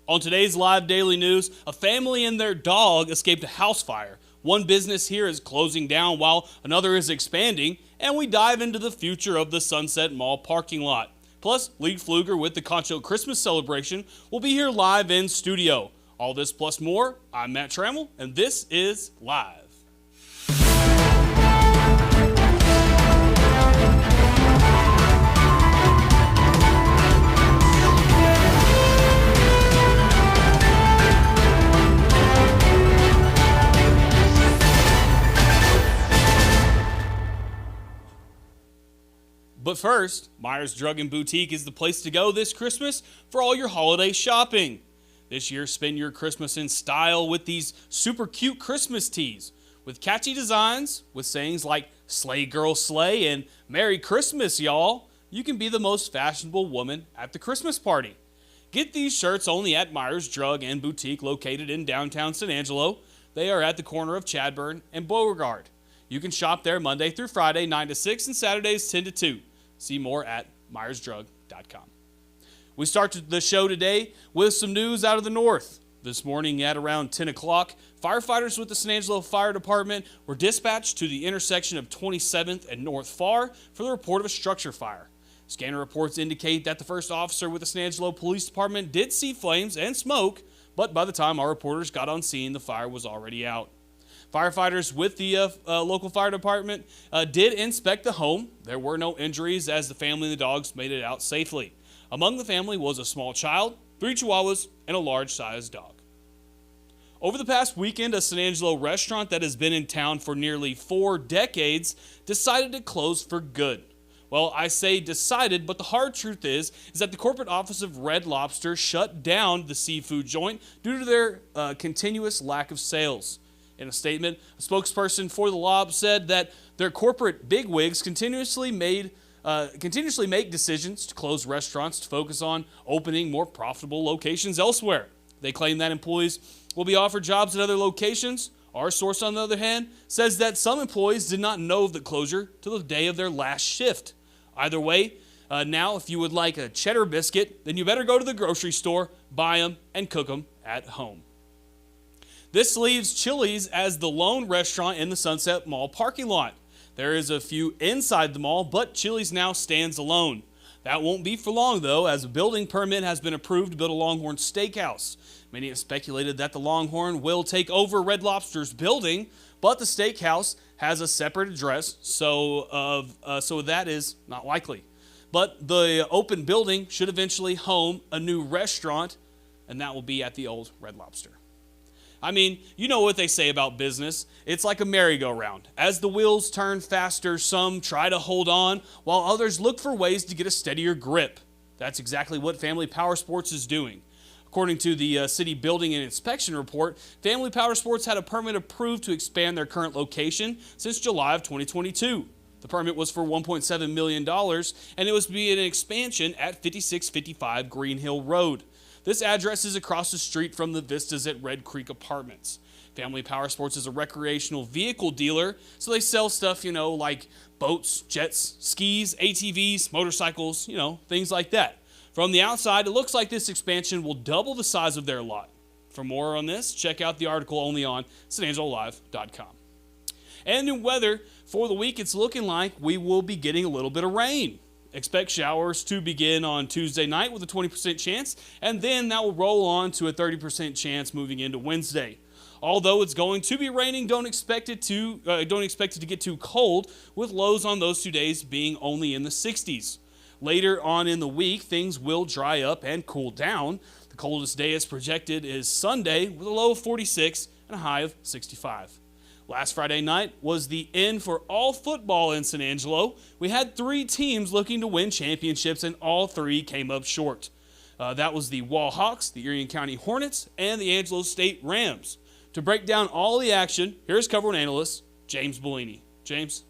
On today's live daily news, a family and their dog escaped a house fire. One business here is closing down while another is expanding, and we dive into the future of the Sunset Mall parking lot. Plus, Lead Pfluger with the Concho Christmas celebration will be here live in studio. All this plus more, I'm Matt Trammell, and this is Live. But first, Myers Drug and Boutique is the place to go this Christmas for all your holiday shopping. This year, spend your Christmas in style with these super cute Christmas tees. With catchy designs, with sayings like "Slay Girl Slay" and "Merry Christmas, y'all," you can be the most fashionable woman at the Christmas party. Get these shirts only at Myers Drug and Boutique located in downtown San Angelo. They are at the corner of Chadburn and Beauregard. You can shop there Monday through Friday, 9 to 6, and Saturdays, 10 to 2. See more at myersdrug.com. We start the show today with some news out of the north. This morning at around 10 o'clock, firefighters with the San Angelo Fire Department were dispatched to the intersection of 27th and North Far for the report of a structure fire. Scanner reports indicate that the first officer with the San Angelo Police Department did see flames and smoke, but by the time our reporters got on scene, the fire was already out. Firefighters with the local fire department did inspect the home. There were no injuries as the family and the dogs made it out safely. Among the family was a small child, 3 chihuahuas, and a large-sized dog. Over the past weekend, a San Angelo restaurant that has been in town for nearly 4 decades decided to close for good. Well, I say decided, but the hard truth is that the corporate office of Red Lobster shut down the seafood joint due to their continuous lack of sales. In a statement, a spokesperson for the Lob said that their corporate bigwigs continuously make decisions to close restaurants to focus on opening more profitable locations elsewhere. They claim that employees will be offered jobs at other locations. Our source, on the other hand, says that some employees did not know of the closure till the day of their last shift. Either way, now if you would like a cheddar biscuit, then you better go to the grocery store, buy them, and cook them at home. This leaves Chili's as the lone restaurant in the Sunset Mall parking lot. There is a few inside the mall, but Chili's now stands alone. That won't be for long, though, as a building permit has been approved to build a Longhorn steakhouse. Many have speculated that the Longhorn will take over Red Lobster's building, but the steakhouse has a separate address, so that is not likely. But the open building should eventually home a new restaurant, and that will be at the old Red Lobster. I mean, you know what they say about business. It's like a merry-go-round. As the wheels turn faster, some try to hold on, while others look for ways to get a steadier grip. That's exactly what Family Power Sports is doing. According to the City Building and Inspection Report, Family Power Sports had a permit approved to expand their current location since July of 2022. The permit was for $1.7 million, and it was to be an expansion at 5655 Green Hill Road. This address is across the street from the vistas at Red Creek Apartments. Family Power Sports is a recreational vehicle dealer, so they sell stuff, like boats, jets, skis, ATVs, motorcycles, things like that. From the outside, it looks like this expansion will double the size of their lot. For more on this, check out the article only on sanangelolive.com. And in weather, for the week, it's looking like we will be getting a little bit of rain. Expect showers to begin on Tuesday night with a 20% chance, and then that will roll on to a 30% chance moving into Wednesday. Although it's going to be raining, don't expect it to get too cold, with lows on those 2 days being only in the 60s. Later on in the week, things will dry up and cool down. The coldest day as projected is Sunday with a low of 46 and a high of 65. Last Friday night was the end for all football in San Angelo. We had 3 teams looking to win championships, and all 3 came up short. That was the Wall Hawks, the Erie County Hornets, and the Angelo State Rams. To break down all the action, here's cover one analyst, James Bellini. James?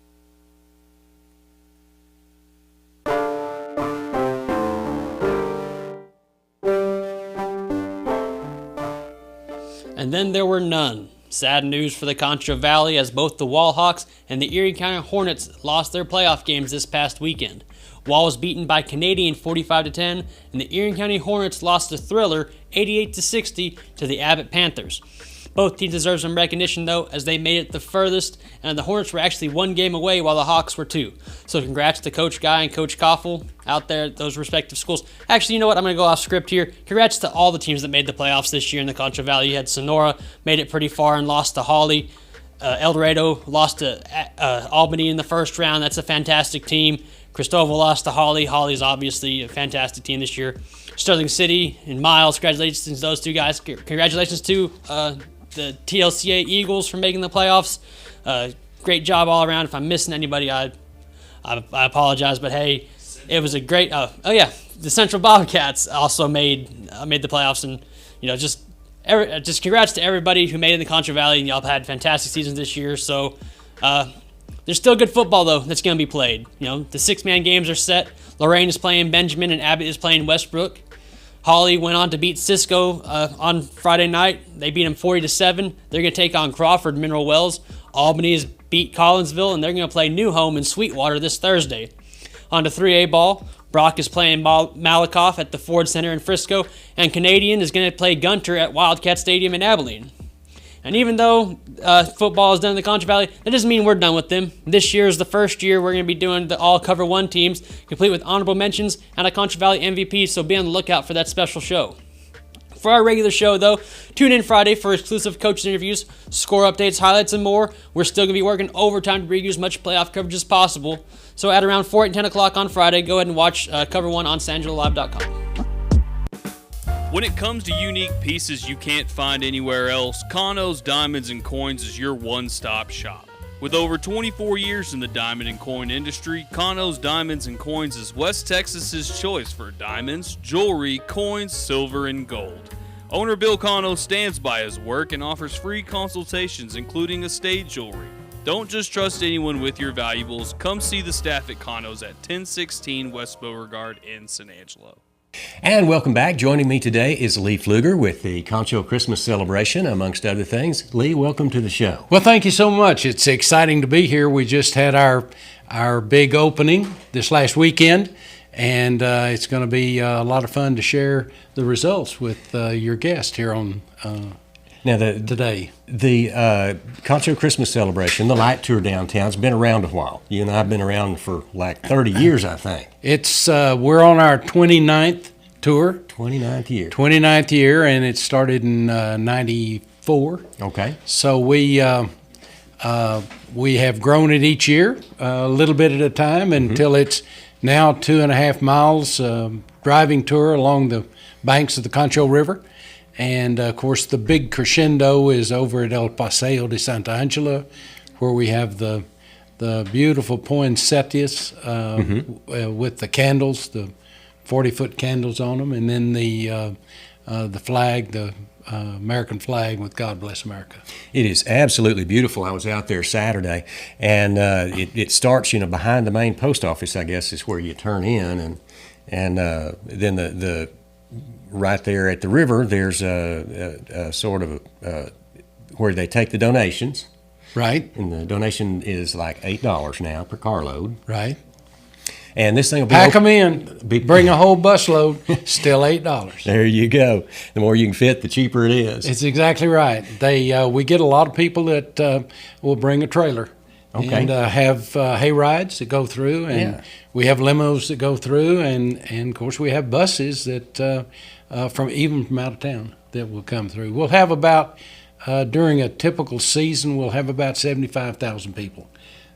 And then there were none. sad news for the Concho Valley as both the Wall Hawks and the Erie County Hornets lost their playoff games this past weekend. Wall was beaten by Canadian 45-10, and the Erie County Hornets lost a thriller 88-60 to the Abbott Panthers. Both teams deserve some recognition, though, as they made it the furthest, and the Hornets were actually one game away while the Hawks were two. So congrats to Coach Guy and Coach Koffel out there at those respective schools. Actually, you know what? I'm going to go off script here. Congrats to all the teams that made the playoffs this year in the Concho Valley. You had Sonora, made it pretty far and lost to Hawley. El Dorado lost to Albany in the first round. That's a fantastic team. Cristobal lost to Hawley. Hawley's obviously a fantastic team this year. Sterling City and Miles, congratulations to those two guys. Congratulations to the TLCA Eagles for making the playoffs. Great job all around. If I'm missing anybody, I apologize. But hey, it was a great. The Central Bobcats also made the playoffs, and just congrats to everybody who made it in the Concho Valley. And y'all had fantastic seasons this year. So there's still good football though that's going to be played. The 6-man games are set. Lorraine is playing Benjamin, and Abbott is playing Westbrook. Hawley went on to beat Cisco on Friday night. They beat them 40-7. They're going to take on Crawford Mineral Wells. Albany has beat Collinsville, and they're going to play New Home in Sweetwater this Thursday. On to 3A ball. Brock is playing Malakoff at the Ford Center in Frisco, and Canadian is going to play Gunter at Wildcat Stadium in Abilene. And even though football is done in the Concho Valley, that doesn't mean we're done with them. This year is the first year we're going to be doing the all Cover 1 teams, complete with honorable mentions and a Concho Valley MVP, so be on the lookout for that special show. For our regular show, though, tune in Friday for exclusive coaches interviews, score updates, highlights, and more. We're still going to be working overtime to bring you as much playoff coverage as possible. So at around 4 and 10 o'clock on Friday, go ahead and watch Cover 1 on SanJoLive.com. When it comes to unique pieces you can't find anywhere else, Kano's Diamonds and Coins is your one-stop shop. With over 24 years in the diamond and coin industry, Kano's Diamonds and Coins is West Texas's choice for diamonds, jewelry, coins, silver, and gold. Owner Bill Kano stands by his work and offers free consultations, including estate jewelry. Don't just trust anyone with your valuables. Come see the staff at Kano's at 1016 West Beauregard in San Angelo. And welcome back. Joining me today is Lee Pfluger with the Concho Christmas celebration, amongst other things. Lee, welcome to the show. Well, thank you so much. It's exciting to be here. We just had our big opening this last weekend, and it's going to be a lot of fun to share the results with your guest here on today. The Concho Christmas celebration, the light tour downtown, has been around a while. You and I have been around for like 30 years, I think. It's we're on our 29th tour. 29th year. 29th year, and it started in 94. Okay. So we have grown it each year, a little bit at a time, until it's now 2.5 miles driving tour along the banks of the Concho River. And, of course, the big crescendo is over at El Paseo de Santa Angela, where we have the beautiful poinsettias with the candles, the 40-foot candles on them, and then the flag, the American flag with God Bless America. It is absolutely beautiful. I was out there Saturday, and it starts, behind the main post office, I guess, is where you turn in, and then the right there at the river, there's a sort of where they take the donations. Right. And the donation is like $8 now per carload. Right. And this thing will be pack them in. Bring a whole busload. Still $8. There you go. The more you can fit, the cheaper it is. It's exactly right. We get a lot of people that will bring a trailer. Okay. And have hay rides that go through, and we have limos that go through, and of course we have buses that from out of town that will come through. We'll have about during a typical season, we'll have about 75,000 people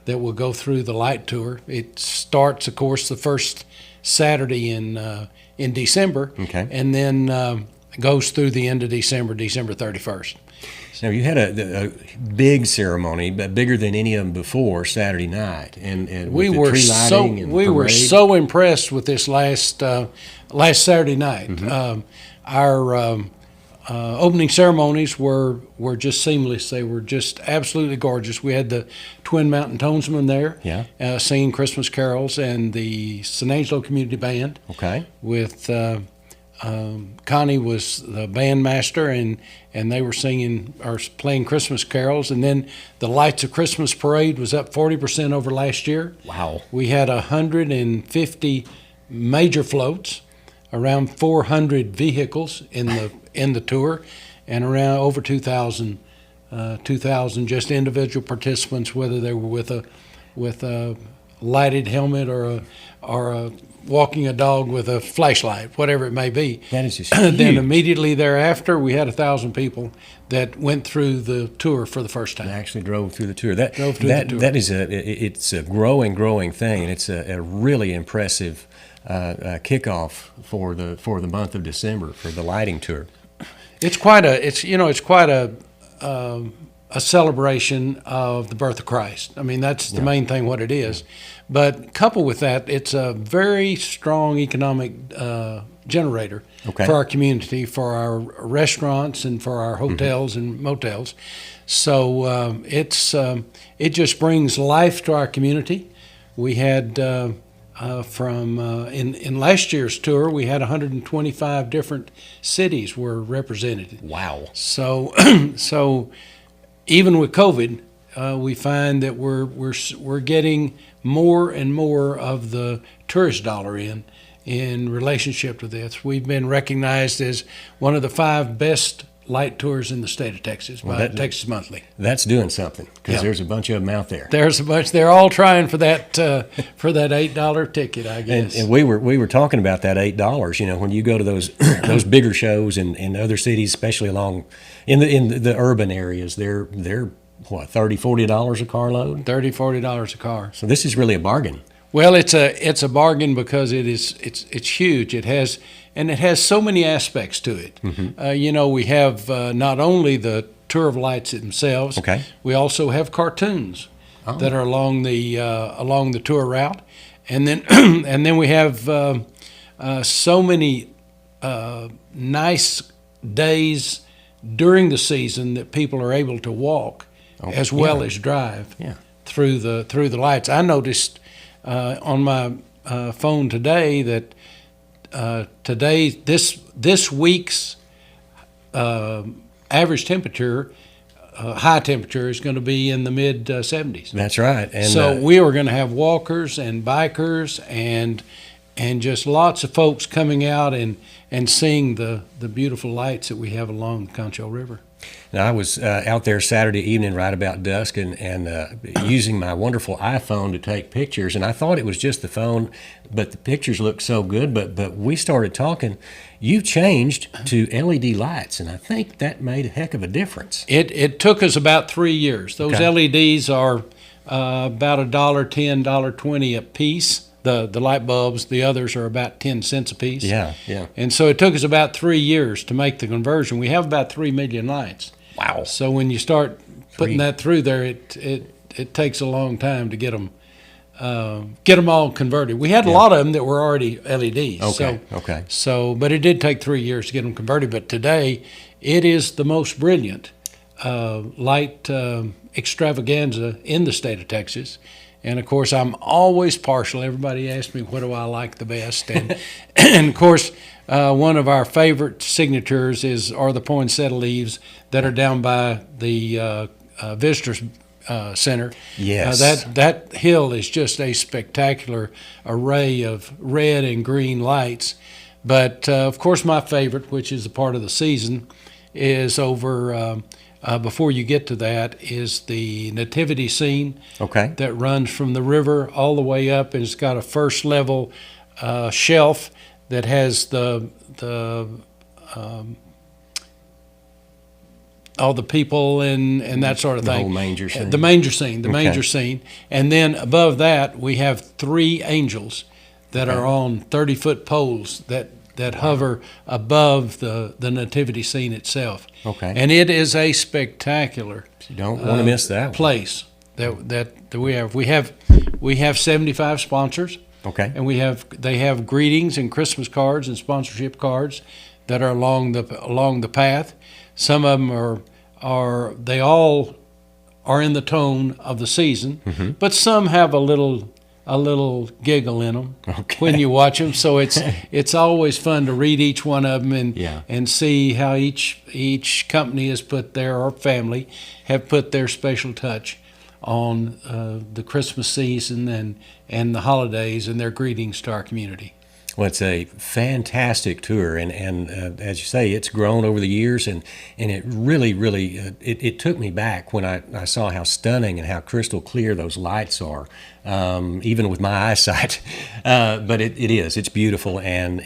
that will go through the light tour. It starts, of course, the first Saturday in December, and then goes through the end of December 31st. Now, you had a big ceremony, but bigger than any of them before, Saturday night, and we with were the tree lighting and we parade. were so impressed with this last Saturday night. Our opening ceremonies were just seamless. They were just absolutely gorgeous. We had the Twin Mountain Tonesmen there, singing Christmas carols, and the San Angelo Community Band, Okay. with Connie was the bandmaster, and they were singing or playing Christmas carols. And then the Lights of Christmas parade was up 40% over last year. Wow. We had 150 major floats, around 400 vehicles in the tour, and around over 2,000 just individual participants, whether they were with a lighted helmet or a walking a dog with a flashlight, whatever it may be. That is just huge. Then immediately thereafter, we had 1,000 people that went through the tour for the first time. I actually drove through the tour. The tour. That is it's a growing thing, and it's a really impressive kickoff for the month of December for the lighting tour. It's quite a celebration of the birth of Christ. I mean, that's the main thing, what it is. But coupled with that, it's a very strong economic generator for our community, for our restaurants, and for our hotels and motels. So it just brings life to our community. We had in last year's tour, we had 125 different cities were represented. Wow. So even with COVID, we find that we're getting more and more of the tourist dollar in relationship to this. We've been recognized as one of the 5 best light tours in the state of Texas by Texas Monthly. That's doing something, because there's a bunch of them out there. There's a bunch. They're all trying for that $8 ticket, I guess. And we were talking about that $8. You know, when you go to those those bigger shows in other cities, especially along in the urban areas, they're what, $30-$40 a carload? $30-$40 a car. So this is really a bargain. Well, it's a bargain because it's huge. It has so many aspects to it. Mm-hmm. We have not only the Tour of Lights themselves. Okay. We also have cartoons that are along the tour route, and then and then we have so many nice days during the season that people are able to walk as well as drive through the lights. I noticed on my phone today that this week's average temperature, high temperature, is going to be in the mid 70s. That's right. And so we are going to have walkers and bikers and just lots of folks coming out and seeing the beautiful lights that we have along the Concho River. Now, I was out there Saturday evening right about dusk and using my wonderful iPhone to take pictures, and I thought it was just the phone, but the pictures looked so good. But we started talking. You changed to LED lights, and I think that made a heck of a difference. It took us about 3 years. Those LEDs are about $1.10, $1.20 a piece. The light bulbs, the others are about 10 cents a piece. Yeah. And so it took us about 3 years to make the conversion. We have about 3 million lights. Wow. So when you start putting that through there, it takes a long time to get them all converted. We had a lot of them that were already LEDs. But it did take 3 years to get them converted. But today, it is the most brilliant light extravaganza in the state of Texas. And, of course, I'm always partial. Everybody asks me, what do I like the best? And, and of course, one of our favorite signatures are the poinsettia leaves that are down by the Visitors Center. Yes. That hill is just a spectacular array of red and green lights. But, of course, my favorite, which is a part of the season, is over before you get to that, is the nativity scene that runs from the river all the way up, and it's got a first level shelf that has all the people and that sort of thing. The whole manger scene. The manger scene. And then above that, we have 3 angels that are on 30-foot poles that hover above the nativity scene itself. And it is a spectacular you don't want to miss that place that we have. We have 75 sponsors. And they have greetings and Christmas cards and sponsorship cards that are along the path. Some of them they all are in the tone of the season, but some have a little a little giggle in them Okay. when you watch them. So it's always fun to read each one of them and see how each company has put their, or family have put their special touch on the Christmas season and the holidays and their greetings to our community. Well, it's a fantastic tour, and as you say, it's grown over the years, and it really, really, it took me back when I saw how stunning and how crystal clear those lights are, even with my eyesight. But it's beautiful, and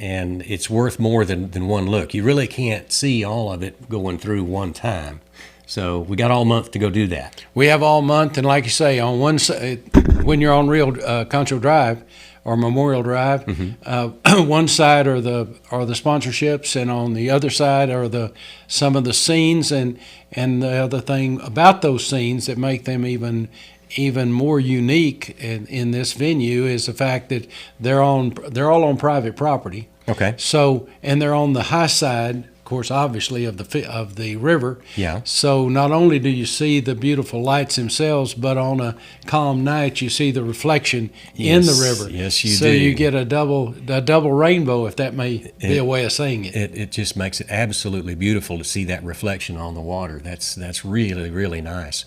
it's worth more than one look. You really can't see all of it going through one time. So we got all month to go do that. We have all month, and like you say, on one side, when you're on Real Concho Drive or Memorial Drive, one side are the sponsorships, and on the other side are some of the scenes, and the other thing about those scenes that make them even more unique in this venue is the fact that they're all on private property. Okay. So, and they're on the high side, of course, obviously of the river. Yeah. So not only do you see the beautiful lights themselves, but on a calm night you see the reflection in the river. Yes, you do. So you get a double rainbow, if that may be a way of saying it. It just makes it absolutely beautiful to see that reflection on the water. That's really, really nice.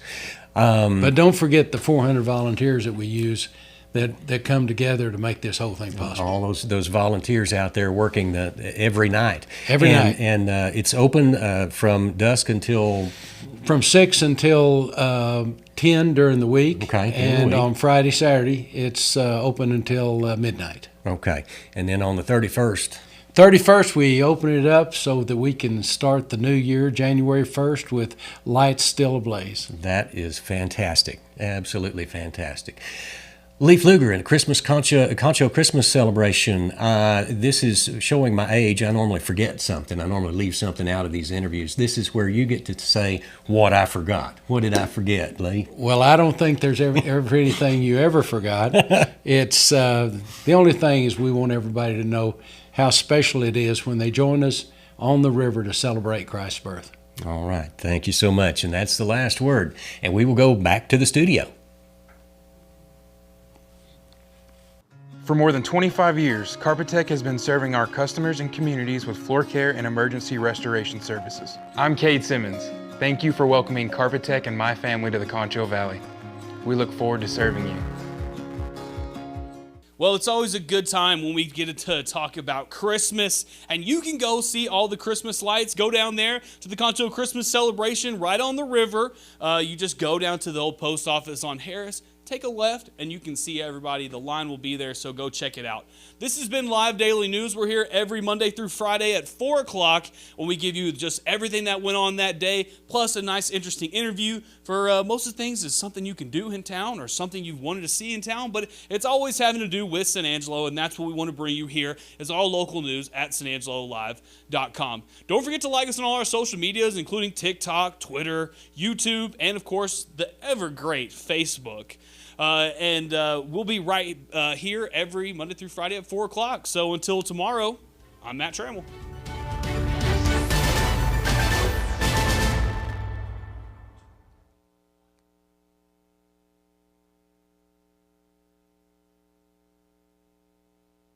But don't forget the 400 volunteers that we use that come together to make this whole thing possible. All those volunteers out there working every night. Every night. And it's open from dusk until... From 6 until 10 during the week. Okay. And on Friday, Saturday, it's open until midnight. Okay. And then on the 31st... 31st, we open it up so that we can start the new year, January 1st, with lights still ablaze. That is fantastic. Absolutely fantastic. Lee Pfluger and Concho Christmas celebration. This is showing my age. I normally forget something. I normally leave something out of these interviews. This is where you get to say what I forgot. What did I forget, Lee? Well, I don't think there's ever anything you ever forgot. It's the only thing is we want everybody to know how special it is when they join us on the river to celebrate Christ's birth. All right. Thank you so much. And that's the last word. And we will go back to the studio. For more than 25 years, Carpetech has been serving our customers and communities with floor care and emergency restoration services. I'm Cade Simmons. Thank you for welcoming Carpetech and my family to the Concho Valley. We look forward to serving you. Well, it's always a good time when we get to talk about Christmas, and you can go see all the Christmas lights. Go down there to the Concho Christmas celebration right on the river. You just go down to the old post office on Harris, take a left, and you can see everybody. The line will be there, so go check it out. This has been Live Daily News. We're here every Monday through Friday at 4 o'clock when we give you just everything that went on that day, plus a nice, interesting interview for most of the things is something you can do in town or something you've wanted to see in town, but it's always having to do with San Angelo, and that's what we want to bring you here is all local news at sanangelolive.com. Don't forget to like us on all our social medias, including TikTok, Twitter, YouTube, and, of course, the ever-great Facebook. We'll be right here every Monday through Friday at 4 o'clock. So until tomorrow, I'm Matt Trammell.